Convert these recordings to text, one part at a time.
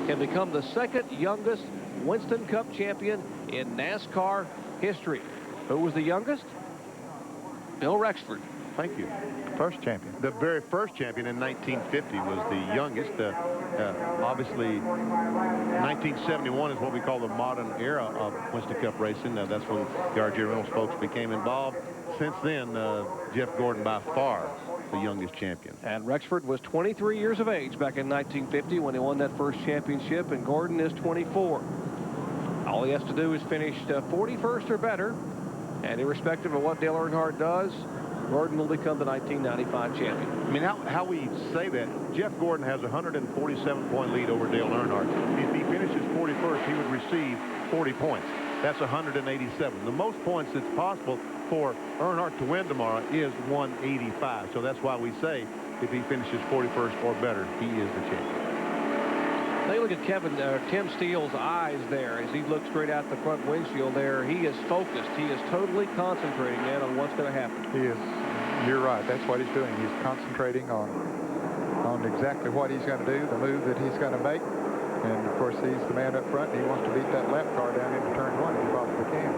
can become the second youngest Winston Cup champion in NASCAR history. Who was the youngest? Bill Rexford. Thank you. First champion. The very first champion in 1950 was the youngest. Obviously, 1971 is what we call the modern era of Winston Cup racing. That's when the RJ Reynolds folks became involved. Since then, Jeff Gordon by far the youngest champion. And Rexford was 23 years of age back in 1950 when he won that first championship, and Gordon is 24. All he has to do is finish 41st or better, and irrespective of what Dale Earnhardt does, Gordon will become the 1995 champion. I mean, how we say that, Jeff Gordon has a 147-point lead over Dale Earnhardt. If he finishes 41st, he would receive 40 points. That's 187. The most points that's possible for Earnhardt to win tomorrow is 185. So that's why we say if he finishes 41st or better, he is the champion. Take a look at Tim Steele's eyes there as he looks straight out the front windshield there. He is focused. He is totally concentrating, man, on what's going to happen. He is. You're right. That's what he's doing. He's concentrating on exactly what he's going to do, the move that he's going to make. And, of course, he's the man up front, and he wants to beat that lap car down into turn one if he possibly can.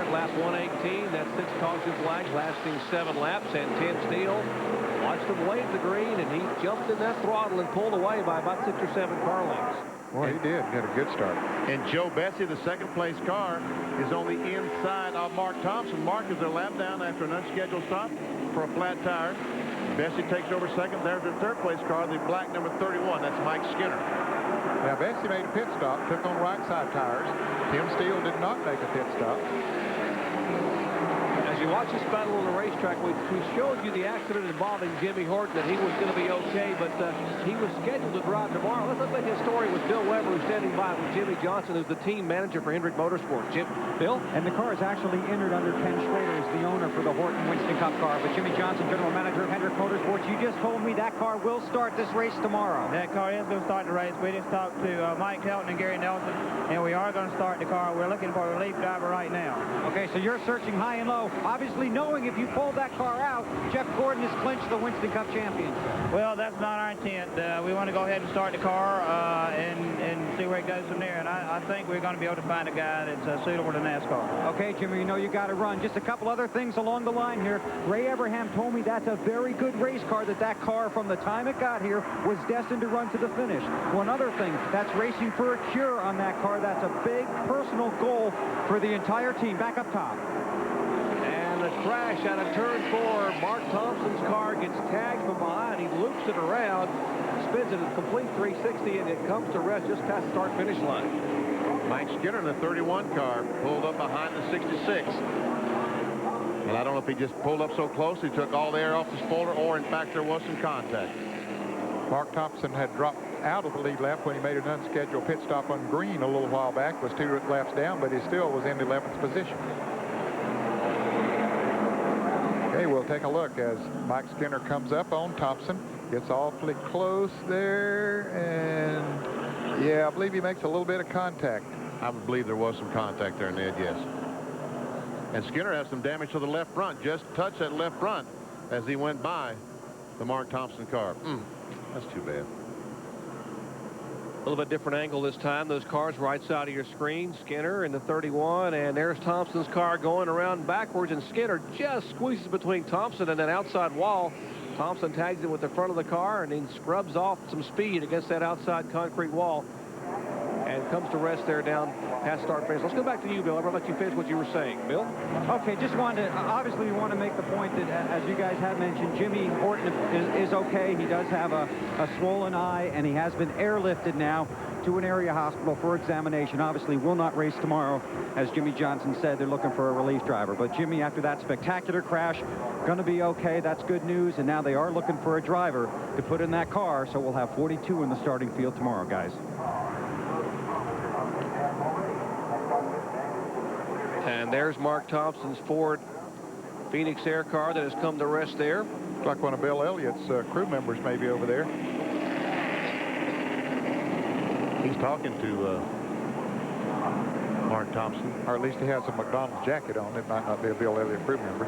Lap 118, that's 6 caution flags lasting 7 laps, and Tim Steele watched him wave the green, and he jumped in that throttle and pulled away by about 6 or 7 car lengths. Well, he did get a good start. And Joe Bessie, the second-place car, is on the inside of Mark Thompson. Mark is a lap down after an unscheduled stop for a flat tire. Bessie takes over second. There's the third-place car, the black number 31. That's Mike Skinner. Now, Bessie made a pit stop, took on right side tires. Tim Steele did not make a pit stop. As you watch this battle on the racetrack, we showed you the accident involving Jimmy Horton, that he was going to be okay, but he was scheduled to drive tomorrow. Let's look at his story with Bill Weber, who's standing by with Jimmy Johnson, who's the team manager for Hendrick Motorsports. Bill? And the car is actually entered under Ken Schrader as the owner for the Horton Winston Cup car. But Jimmy Johnson, general manager of Hendrick Motorsports, you just told me that car will start this race tomorrow. That car is going to start the race. We just talked to Mike Helton and Gary Nelson, and we are going to start the car. We're looking for a relief driver right now. Okay, so you're searching high and low, obviously knowing if you pull that car out, Jeff Gordon has clinched the Winston Cup championship. Well, that's not our intent. We want to go ahead and start the car and see where it goes from there. And I think we're going to be able to find a guy that's suitable to NASCAR. Okay, Jimmy, you know you got to run. Just a couple other things along the line here. Ray Abraham told me that's a very good race car, that car from the time it got here was destined to run to the finish. One other thing, that's racing for a cure on that car. That's a big personal goal for the entire team. Back up top. A crash out of turn 4. Mark Thompson's car gets tagged from behind. He loops it around, spins it a complete 360, and it comes to rest just past the start-finish line. Mike Skinner in the 31 car pulled up behind the 66. And I don't know if he just pulled up so close he took all the air off the spoiler, or in fact there was some contact. Mark Thompson had dropped out of the lead lap when he made an unscheduled pit stop on green a little while back, was 2 laps down, but he still was in 11th position. Okay, we'll take a look as Mike Skinner comes up on Thompson. Gets awfully close there, and yeah, I believe he makes a little bit of contact. I would believe there was some contact there, Ned, yes. And Skinner has some damage to the left front. Just touched that left front as he went by the Mark Thompson car. That's too bad. A little bit different angle this time. Those cars right side of your screen. Skinner in the 31, and there's Thompson's car going around backwards, and Skinner just squeezes between Thompson and that outside wall. Thompson tags it with the front of the car and then scrubs off some speed against that outside concrete wall and comes to rest there down past start finish. Let's go back to you, Bill. I'm going to let you finish what you were saying. Bill? Okay, just wanted to, obviously we want to make the point that, as you guys have mentioned, Jimmy Horton is okay. He does have a swollen eye, and he has been airlifted now to an area hospital for examination. Obviously will not race tomorrow. As Jimmy Johnson said, they're looking for a relief driver. But Jimmy, after that spectacular crash, going to be okay. That's good news. And now they are looking for a driver to put in that car. So we'll have 42 in the starting field tomorrow, guys. And there's Mark Thompson's Ford Phoenix Air car that has come to rest there. Looks like one of Bill Elliott's crew members maybe over there. He's talking to Mark Thompson. Or at least he has a McDonald's jacket on. It might not be a Bill Elliott crew member.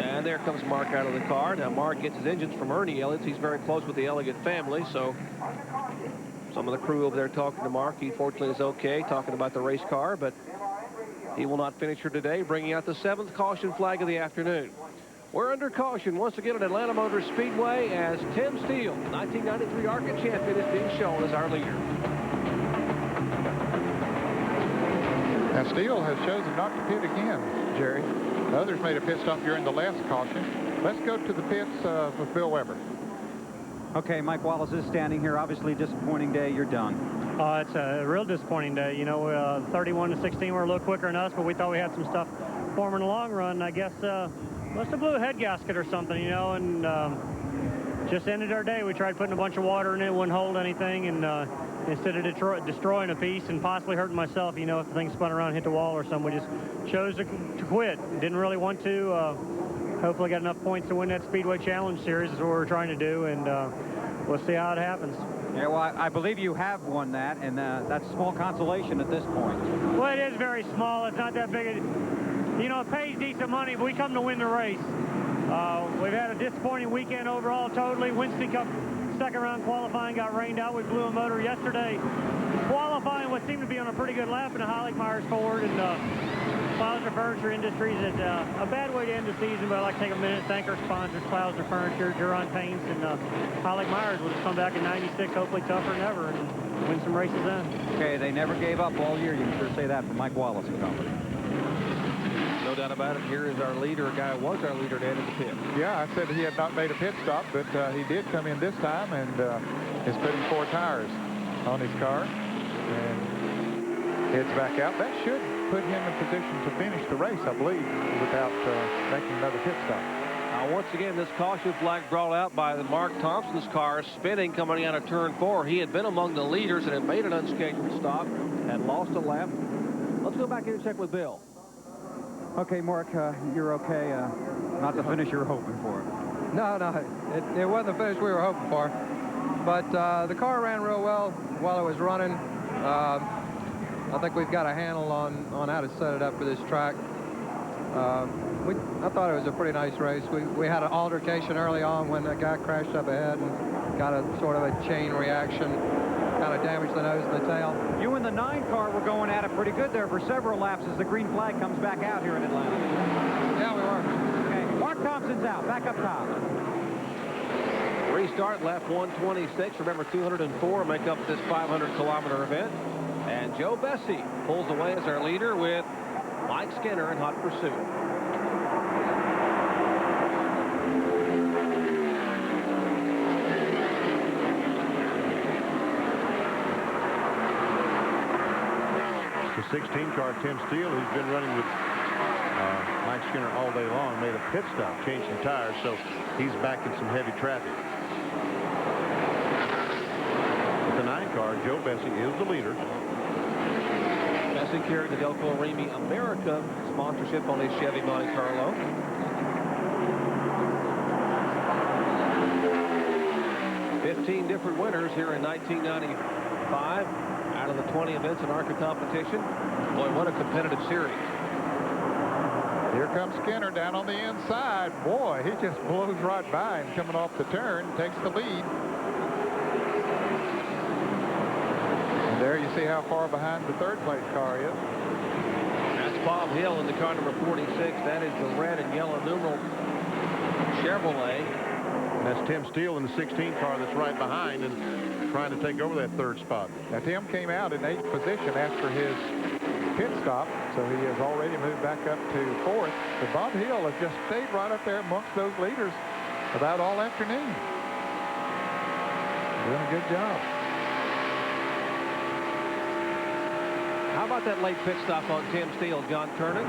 And there comes Mark out of the car. Now, Mark gets his engines from Ernie Elliott's. He's very close with the Elliott family, so some of the crew over there talking to Mark. He fortunately is okay, talking about the race car, but he will not finish here today, bringing out the 7th caution flag of the afternoon. We're under caution once again at Atlanta Motor Speedway as Tim Steele, 1993 ARCA champion, is being shown as our leader. Now, Steele has chosen not to pit again, Jerry. The others made a pit stop during the last caution. Let's go to the pits with Bill Weber. Okay, Mike Wallace is standing here. Obviously, disappointing day. You're done. It's a real disappointing day. You know, 31 to 16 were a little quicker than us, but we thought we had some stuff for them in the long run. I guess must have blew a head gasket or something, you know, and just ended our day. We tried putting a bunch of water in it, wouldn't hold anything, and instead of destroying a piece and possibly hurting myself, you know, if the thing spun around and hit the wall or something, we just chose to quit. Didn't really want to. Hopefully got enough points to win that Speedway Challenge Series is what we're trying to do, and we'll see how it happens. Yeah, well, I believe you have won that, and that's small consolation at this point. Well, it is very small. It's not that big. You know, it pays decent money, but we come to win the race. We've had a disappointing weekend overall totally. Winston Cup second round qualifying got rained out. We blew a motor yesterday. Qualifying what seemed to be on a pretty good lap in a Holly Myers Ford, and Klausner Furniture Industries is a bad way to end the season, but I'd like to take a minute and thank our sponsors, Klausner Furniture, Durant Paints, and Holly Myers. We'll just come back in 96, hopefully tougher than ever, and win some races then. Okay, they never gave up all year. You can sure say that for Mike Wallace and company. No doubt about it. Here is our leader, a guy who was our leader at the end of the pit. Yeah, I said he had not made a pit stop, but he did come in this time and is putting 4 tires on his car and heads back out. That should put him in position to finish the race, I believe, without making another pit stop. Now, once again, this caution flag brought out by Mark Thompson's car, spinning coming out of turn 4. He had been among the leaders and had made an unscheduled stop, had lost a lap. Let's go back in and check with Bill. Okay, Mark, you're okay. Not the finish you were hoping for. No, it wasn't the finish we were hoping for. But the car ran real well while it was running. I think we've got a handle on how to set it up for this track. I thought it was a pretty nice race. We had an altercation early on when a guy crashed up ahead and got a sort of a chain reaction, kind of damaged the nose and the tail. You and the 9 car were going at it pretty good there for several laps as the green flag comes back out here in Atlanta. Yeah, we were. Okay, Mark Thompson's out, back up top. Restart, lap 126. Remember, 204 make up this 500-kilometer event. And Joe Bessie pulls away as our leader with Mike Skinner in hot pursuit. The 16 car, Tim Steele, who's been running with Mike Skinner all day long, made a pit stop, changed some tires, so he's back in some heavy traffic. With the 9 car, Joe Bessie is the leader. Bessie carried the Delco Remy America sponsorship on his Chevy Monte Carlo. $15 different winners here in 1995 out of the 20 events in ARCA competition. Boy, what a competitive series. Here comes Skinner down on the inside. Boy, he just blows right by him coming off the turn, takes the lead. And there you see how far behind the 3rd place car is. That's Bob Hill in the car number 46. That is the red and yellow numeral Chevrolet. And that's Tim Steele in the 16 car that's right behind and trying to take over that 3rd spot. Now, Tim came out in 8th position after his pit stop, so he has already moved back up to 4th. But Bob Hill has just stayed right up there amongst those leaders about all afternoon. Doing a good job. How about that late pit stop on Tim Steele, John Kernan?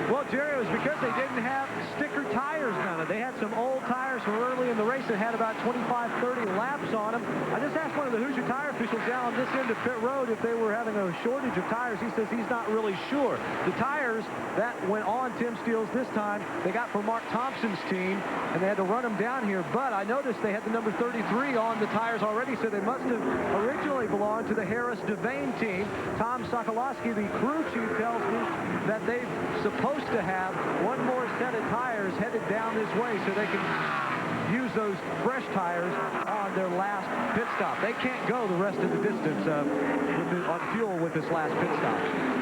Well, Jerry, it was because they didn't have sticker tires on it. They had some old tires from early in the race that had about 25, 30 laps on him. I just asked one of the Hoosier tire officials down on this end of pit road if they were having a shortage of tires. He says he's not really sure. The tires that went on Tim Steele's this time, they got from Mark Thompson's team, and they had to run them down here. But I noticed they had the number 33 on the tires already, so they must have originally belonged to the Harris Devane team. Tom Sokolowski, the crew chief, tells me that they're supposed to have one more set of tires headed down this way so they can use those fresh tires on their last pit stop. They can't go the rest of the distance on fuel with this last pit stop.